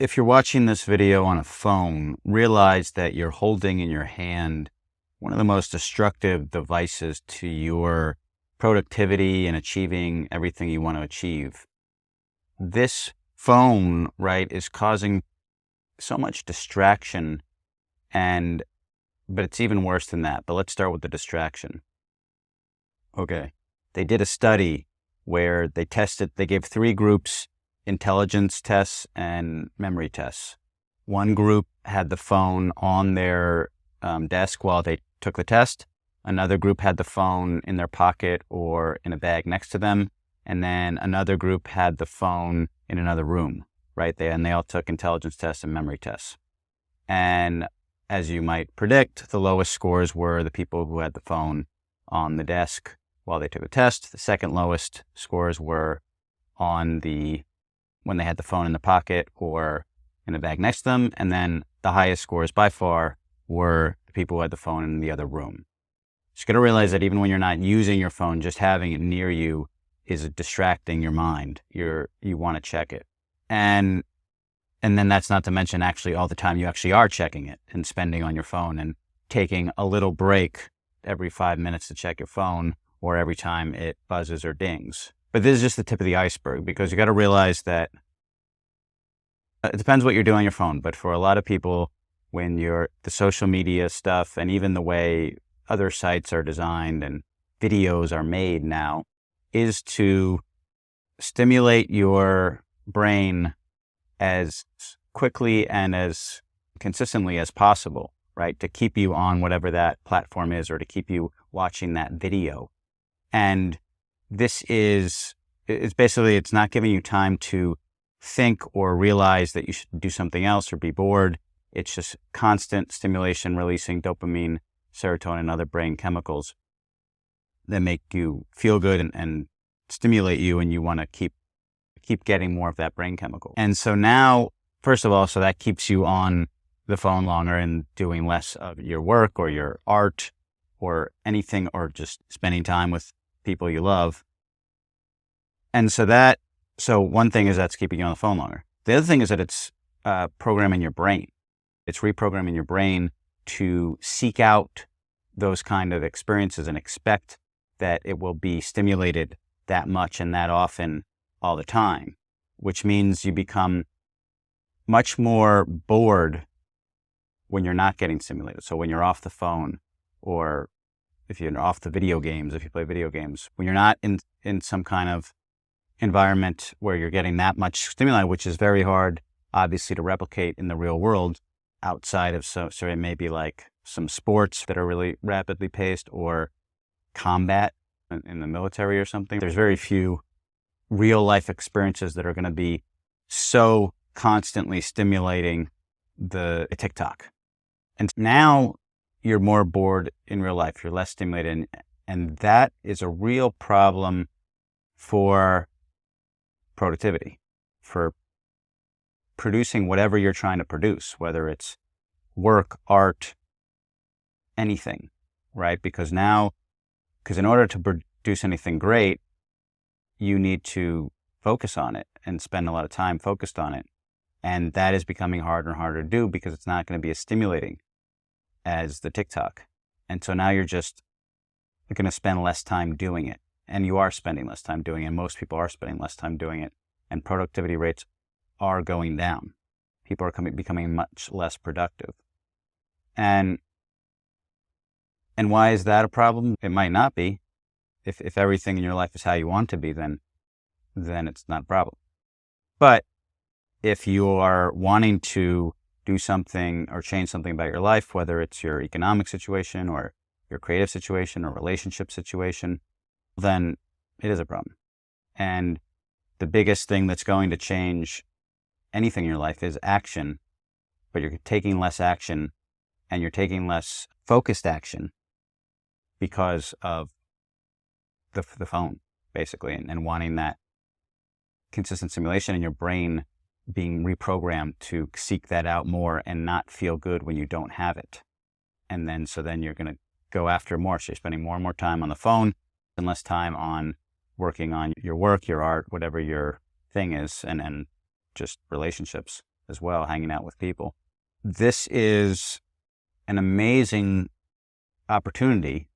If you're watching this video on a phone, realize that you're holding in your hand one of the most destructive devices to your productivity and achieving everything you want to achieve. This phone, right, is causing so much distraction, but it's even worse than that. But let's start with the distraction. Okay. They did a study where they gave 3 groups intelligence tests and memory tests. One group had the phone on their desk while they took the test. Another group had the phone in their pocket or in a bag next to them. And then another group had the phone in another room, right? They all took intelligence tests and memory tests. And as you might predict, the lowest scores were the people who had the phone on the desk while they took the test. The second lowest scores were when they had the phone in the pocket or in a bag next to them. And then the highest scores by far were the people who had the phone in the other room. So you got to realize that even when you're not using your phone, just having it near you is distracting your mind. You want to check it. And then that's not to mention actually all the time you actually are checking it and spending on your phone and taking a little break every 5 minutes to check your phone or every time it buzzes or dings. But this is just the tip of the iceberg, because you got to realize that it depends what you're doing on your phone. But for a lot of people, when the social media stuff and even the way other sites are designed and videos are made now is to stimulate your brain as quickly and as consistently as possible, right? To keep you on whatever that platform is or to keep you watching that video. And it's not giving you time to think or realize that you should do something else or be bored. It's just constant stimulation, releasing dopamine, serotonin, and other brain chemicals that make you feel good and stimulate you, and you want to keep getting more of that brain chemical. And so now, first of all, so that keeps you on the phone longer and doing less of your work or your art or anything, or just spending time with people you love. And so one thing is that's keeping you on the phone longer. The other thing is that it's programming your brain. It's reprogramming your brain to seek out those kind of experiences and expect that it will be stimulated that much and that often all the time, which means you become much more bored when you're not getting stimulated. So when you're off the phone, or if you're off the video games, if you play video games, when you're not in some kind of environment where you're getting that much stimuli, which is very hard, obviously, to replicate in the real world outside of, so it may be like some sports that are really rapidly paced or combat in the military or something. There's very few real life experiences that are going to be so constantly stimulating the TikTok. And now you're more bored in real life. You're less stimulated. And that is a real problem for productivity, for producing whatever you're trying to produce, whether it's work, art, anything, right? Because in order to produce anything great, you need to focus on it and spend a lot of time focused on it. And that is becoming harder and harder to do because it's not going to be as stimulating as the TikTok. And so now you're just going to spend less time doing it. And you are spending less time doing it. And most people are spending less time doing it. And productivity rates are going down. People are becoming much less productive. And why is that a problem? It might not be. If everything in your life is how you want to be, then it's not a problem. But if you are wanting to do something or change something about your life, whether it's your economic situation or your creative situation or relationship situation, then it is a problem. And the biggest thing that's going to change anything in your life is action, but you're taking less action and you're taking less focused action because of the phone, basically, and wanting that consistent stimulation in your brain being reprogrammed to seek that out more and not feel good when you don't have it. And then you're going to go after more. So you're spending more and more time on the phone and less time on working on your work, your art, whatever your thing is, and just relationships. as well, hanging out with people. This is an amazing opportunity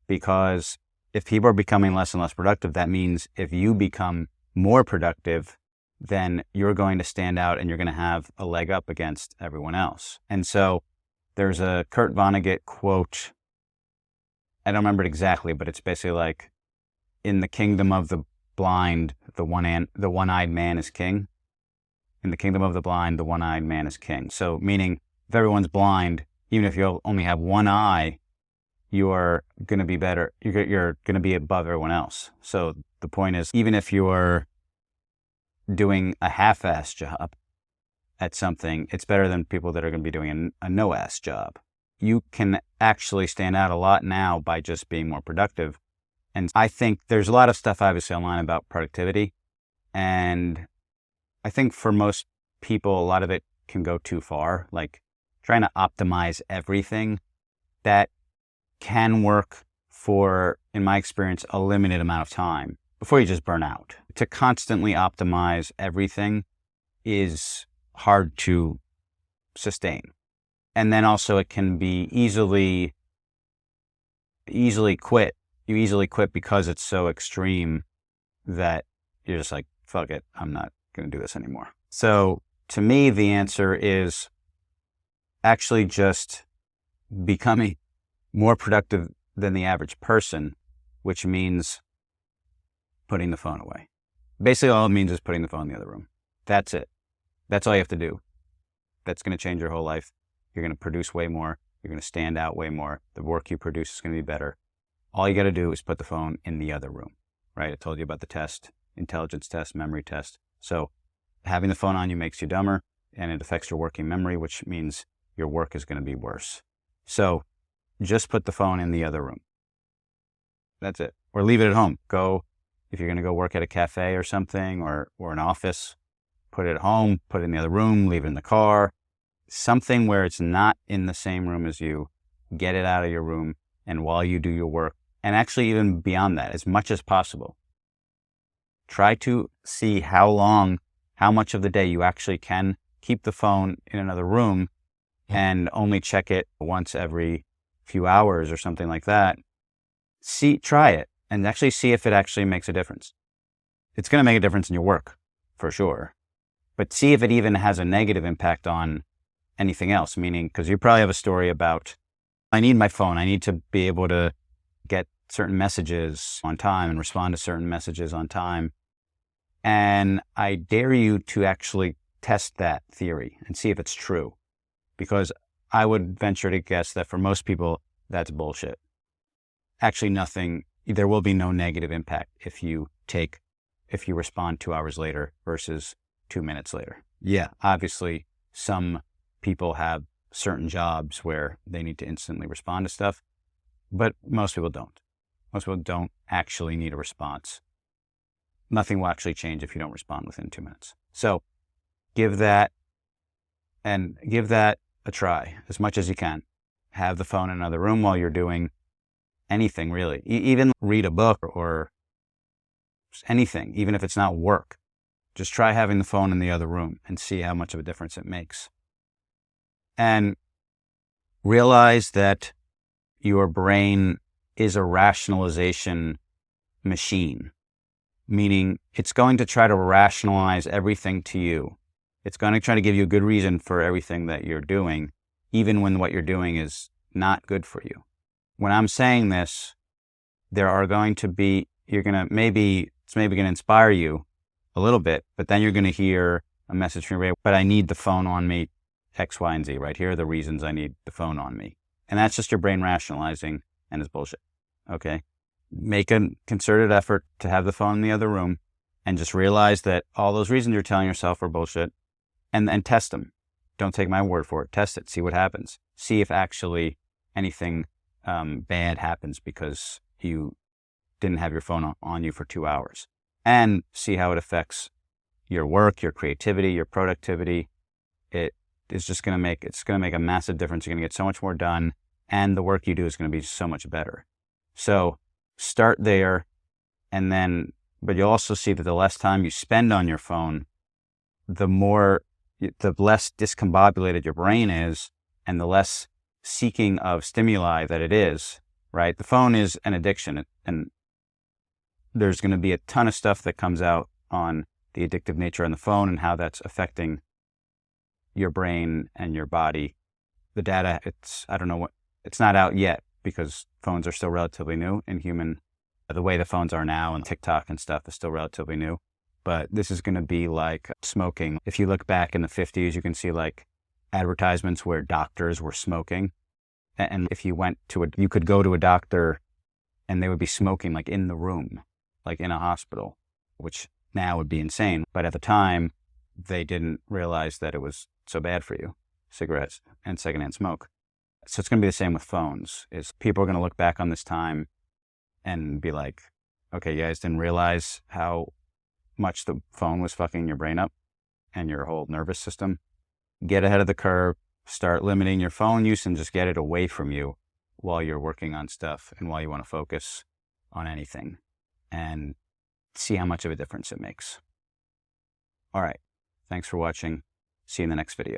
because if people are becoming less and less productive, that means if you become more productive, then you're going to stand out and you're going to have a leg up against everyone else. And so there's a Kurt Vonnegut quote. I don't remember it exactly, but it's basically like, in the kingdom of the blind, the one-eyed man is king. In the kingdom of the blind, the one-eyed man is king. So meaning if everyone's blind, even if you only have one eye, you are going to be better. You're going to be above everyone else. So the point is, even if you're doing a half-ass job at something, it's better than people that are going to be doing a no-ass job. You can actually stand out a lot now by just being more productive. And I think there's a lot of stuff obviously online about productivity. And I think for most people, a lot of it can go too far, like trying to optimize everything. That can work for, in my experience, a limited amount of time before you just burn out. To constantly optimize everything is hard to sustain. And then also it can be easily quit. You easily quit because it's so extreme that you're just like, fuck it, I'm not going to do this anymore. So to me, the answer is actually just becoming more productive than the average person, which means putting the phone away. Basically, all it means is putting the phone in the other room. That's it. That's all you have to do. That's going to change your whole life. You're going to produce way more. You're going to stand out way more. The work you produce is going to be better. All you got to do is put the phone in the other room, right? I told you about the test, intelligence test, memory test. So having the phone on you makes you dumber, and it affects your working memory, which means your work is going to be worse. So just put the phone in the other room. That's it. Or leave it at home. Go, if you're going to go work at a cafe or something, or an office, put it at home, put it in the other room, leave it in the car. Something where it's not in the same room as you. Get it out of your room, and while you do your work, and actually even beyond that, as much as possible, try to see how much of the day you actually can keep the phone in another room and only check it once every few hours or something like that. Try it and actually see if it actually makes a difference. It's going to make a difference in your work, for sure. But see if it even has a negative impact on anything else, meaning, because you probably have a story about, I need my phone. I need to be able to get certain messages on time and respond to certain messages on time. And I dare you to actually test that theory and see if it's true. Because I would venture to guess that for most people, that's bullshit. Actually, there will be no negative impact if you respond 2 hours later versus 2 minutes later. Yeah, obviously, some people have certain jobs where they need to instantly respond to stuff, but most people don't. Most people don't actually need a response. Nothing will actually change if you don't respond within 2 minutes. So give that a try as much as you can. Have the phone in another room while you're doing anything, really. Even read a book or anything, even if it's not work. Just try having the phone in the other room and see how much of a difference it makes. And realize that your brain is a rationalization machine, meaning it's going to try to rationalize everything to you. It's going to try to give you a good reason for everything that you're doing, even when what you're doing is not good for you. When I'm saying this, there are going to be, it's maybe going to inspire you a little bit, but then you're going to hear a message from your brain, but I need the phone on me, X, Y, and Z, right? Here are the reasons I need the phone on me. And that's just your brain rationalizing, and it's bullshit, okay? Make a concerted effort to have the phone in the other room and just realize that all those reasons you're telling yourself are bullshit, and test them. Don't take my word for it. Test it. See what happens. See if actually anything bad happens because you didn't have your phone on you for 2 hours. And see how it affects your work, your creativity, your productivity. It's going to make a massive difference. You're going to get so much more done, and the work you do is going to be so much better. So start there, but you'll also see that the less time you spend on your phone, the less discombobulated your brain is and the less seeking of stimuli that it is, right? The phone is an addiction, and there's going to be a ton of stuff that comes out on the addictive nature on the phone and how that's affecting your brain and your body. The data, it's not out yet because phones are still relatively new in human. The way the phones are now and TikTok and stuff is still relatively new. But this is going to be like smoking. If you look back in the 50s, you can see like advertisements where doctors were smoking. And if you you could go to a doctor and they would be smoking like in the room, like in a hospital, which now would be insane. But at the time, they didn't realize that it was so bad for you, cigarettes and secondhand smoke. So it's going to be the same with phones, is people are going to look back on this time and be like, okay, you guys didn't realize how much the phone was fucking your brain up and your whole nervous system. Get ahead of the curve, start limiting your phone use and just get it away from you while you're working on stuff and while you want to focus on anything, and see how much of a difference it makes. All right. Thanks for watching. See you in the next video.